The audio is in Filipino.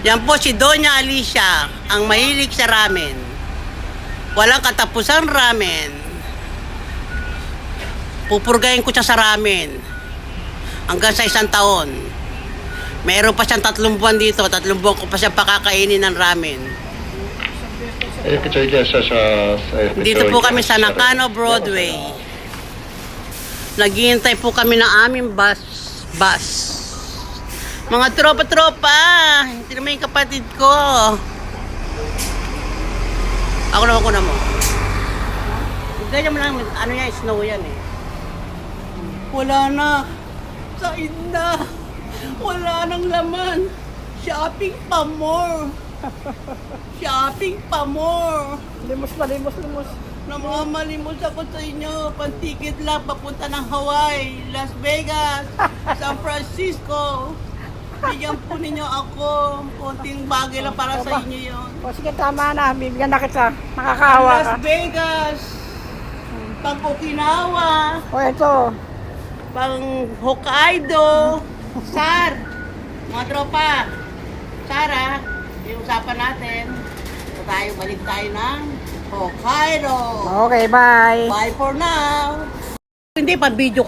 Yan po si Doña Alicia, ang mahilig sa ramen. Walang katapusan ramen. Pupurgayin ko siya sa ramen. Hanggang sa 1 taon. Meron pa siyang 3 buwan dito. 3 buwan ko pa siya pakakainin ng ramen. Dito po kami sa Nakano, Broadway. Naghihintay po kami ng aming bus. Mga tropa-tropa, hindi naman yung kapatid ko. Ako na mo. Ganyan mo lang, ano yan, snow yan eh. Wala na. Said na. Wala nang laman. Shopping pa more. Shopping pa more. Limos. Namamalimos ako sa inyo. Pantikit lang papunta ng Hawaii, Las Vegas, San Francisco. Bigyan po ninyo ako. Konting bagay lang para sa inyo yon. O sige, tama na. Bibigyan na kita. Nakakahawa ka. Las Vegas. Pang Okinawa. O ito. Pang Hokkaido. Sar. Mga tropa. Sara, yung usapan natin. Balik tayo ng Hokkaido. Okay, bye. Bye for now. Hindi pa video